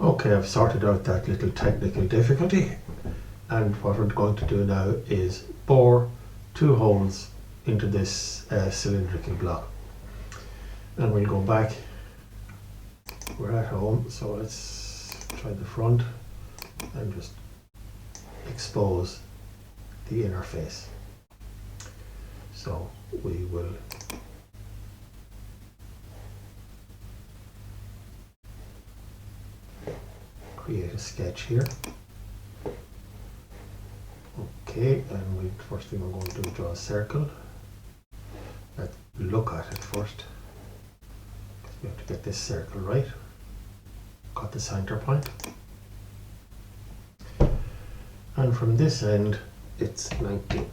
Okay, I've sorted out that little technical difficulty, and what we're going to do now is bore 2 holes into this cylindrical block, and we'll go back. We're at home, so let's try the front and just expose the inner face. So we will create a sketch here. Okay, and first thing we're going to do is draw a circle. Let's look at it first. We have to get this circle right. Got the center point. And from this end, it's 90.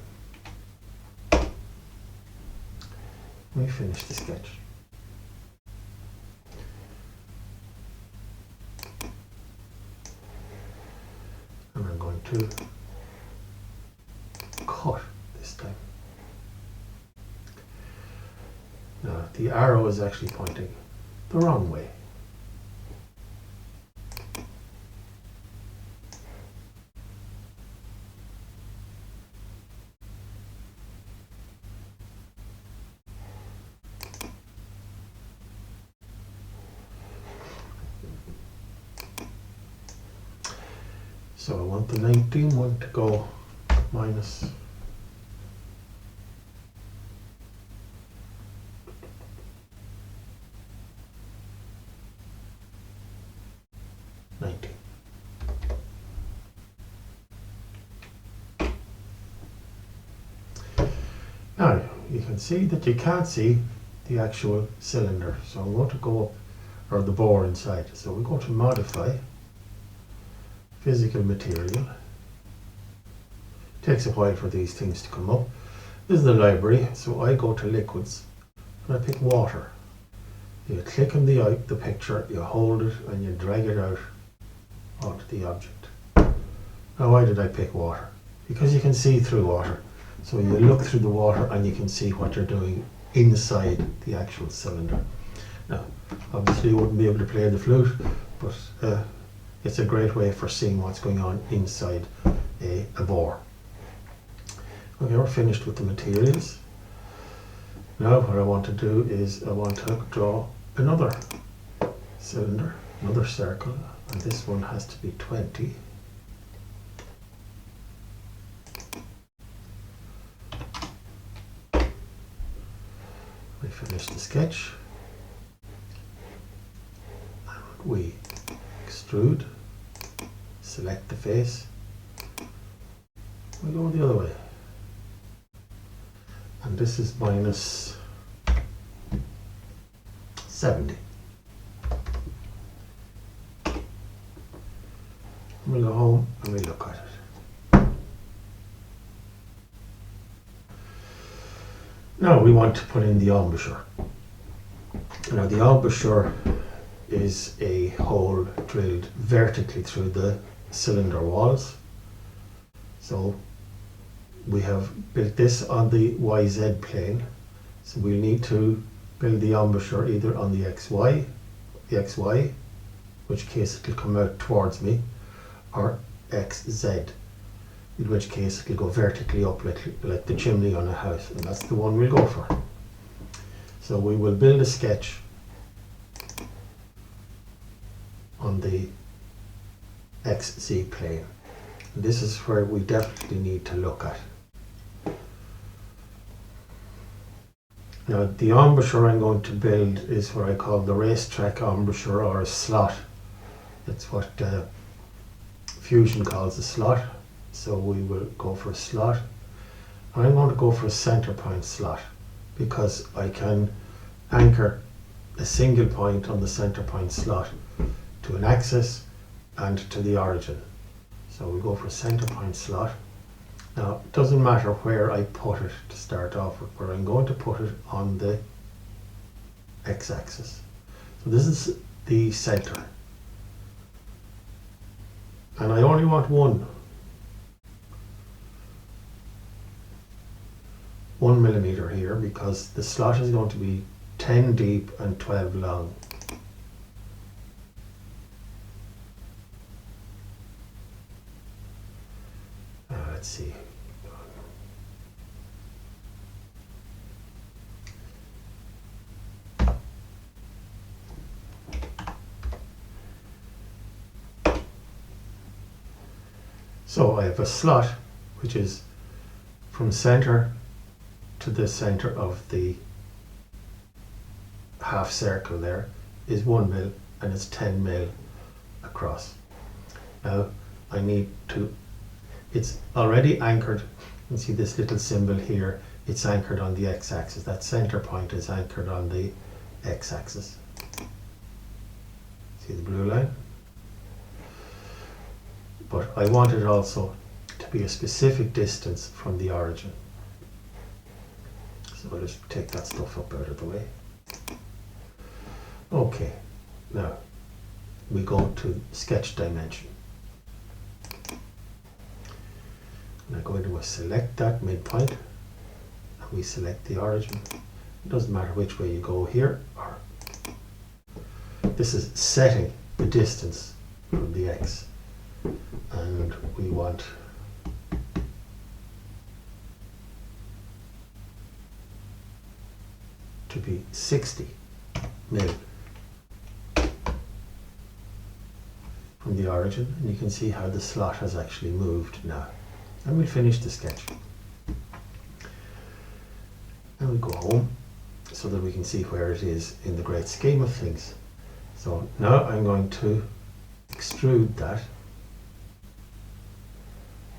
We finish the sketch. And I'm going to cut this time. Now the arrow is actually pointing the wrong way. So I want the 19 one to go minus Now you can see that you can't see the actual cylinder, so I'm going to go up, or the bore inside. So we're going to modify physical material. It takes a while for these things to come up. This is the library, so I go to liquids and I pick water. You click on the picture, you hold it and you drag it out onto the object. Now why did I pick water? Because you can see through water. So you look through the water and you can see what you're doing inside the actual cylinder. Now, obviously you wouldn't be able to play the flute, but it's a great way for seeing what's going on inside a bore. Okay, we're finished with the materials. Now what I want to do is I want to draw another cylinder, another circle, and this one has to be 20. We finish the sketch. And we extrude, select the face. We go the other way. And this is minus 70. We'll go home and we look at it. Now we want to put in the embouchure. Now the embouchure is a hole drilled vertically through the cylinder walls. So we have built this on the YZ plane. So we need to build the embouchure either on the XY, which case it will come out towards me, or XZ, in which case it will go vertically up like the chimney on a house, and that's the one we'll go for. So we will build a sketch on the XZ plane. And this is where we definitely need to look at. Now the embouchure I'm going to build is what I call the racetrack embouchure, or a slot. That's what Fusion calls a slot. So we will go for a slot. I'm going to go for a center point slot because I can anchor a single point on the center point slot to an axis and to the origin. So we'll go for a center point slot. Now it doesn't matter where I put it to start off with, but I'm going to put it on the x-axis. So this is the center. And I only want one 1 millimeter here because the slot is going to be 10 deep and 12 long. let's see. So I have a slot which is from center to the center of the half circle there is 1 mil and it's 10 mil across. Now I need to, it's already anchored. You can see this little symbol here, it's anchored on the x-axis. That center point is anchored on the x-axis. See the blue line? But I want it also to be a specific distance from the origin. So I'll just take that stuff up out of the way. Okay, now we go to sketch dimension. And I'm going to select that midpoint and we select the origin. It doesn't matter which way you go here, or this is setting the distance from the x. And we want to be 60 mil from the origin, and you can see how the slot has actually moved now. And we'll finish the sketch. And we go home so that we can see where it is in the great scheme of things. So now I'm going to extrude that.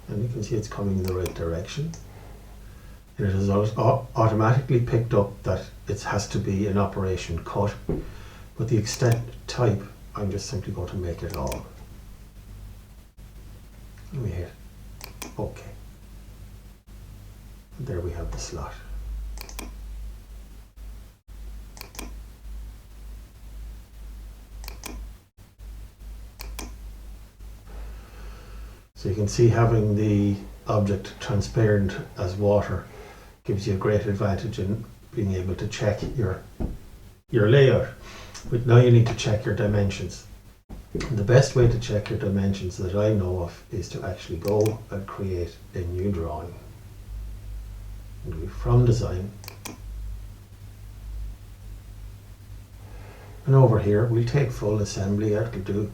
And you can see it's coming in the right direction. And it has automatically picked up that it has to be an operation cut. But the extent type, I'm just simply going to make it all. And we hit OK. And there we have the slot. So you can see having the object transparent as water gives you a great advantage in being able to check your layout. But now you need to check your dimensions. And the best way to check your dimensions that I know of is to actually go and create a new drawing. And we from design. And over here we'll take full assembly. That'll do.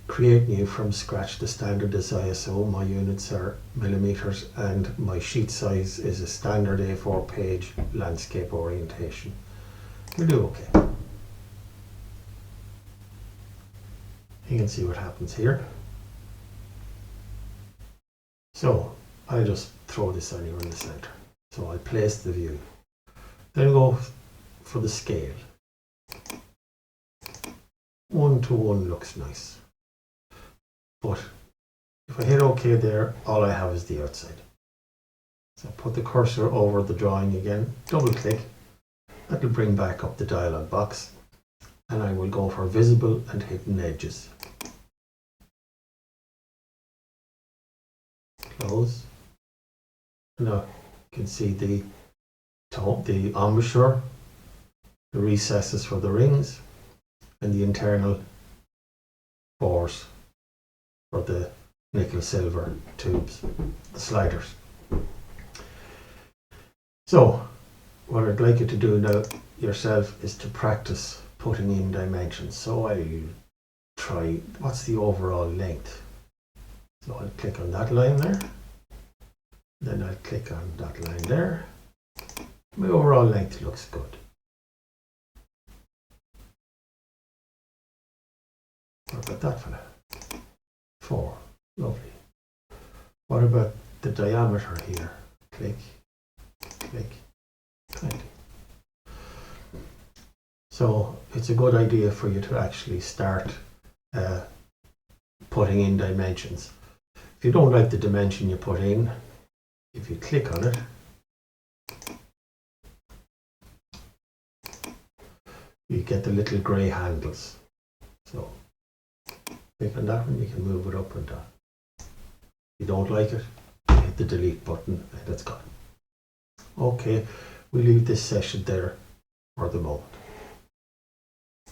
Create new from scratch. The standard is ISO. My units are millimeters and my sheet size is a standard A4 page landscape orientation. We'll do OK. You can see what happens here. So I just throw this anywhere in the center. So I place the view. Then go for the scale. 1:1 looks nice. But if I hit OK there, all I have is the outside. So put the cursor over the drawing again, double click. That'll bring back up the dialog box. And I will go for visible and hidden edges. Close. Now you can see the embouchure, the recesses for the rings, and the internal bores for the nickel silver tubes, the sliders. So what I'd like you to do now yourself is to practice putting in dimensions. So I'll try, what's the overall length? So I'll click on that line there. Then I'll click on that line there. My overall length looks good. What about that fella? 4. Lovely. What about the diameter here? Click, click, 20. So it's a good idea for you to actually start putting in dimensions. If you don't like the dimension you put in, if you click on it, you get the little grey handles. So click on that one, you can move it up and down. If you don't like it, hit the delete button and it's gone. Okay, we leave this session there for the moment.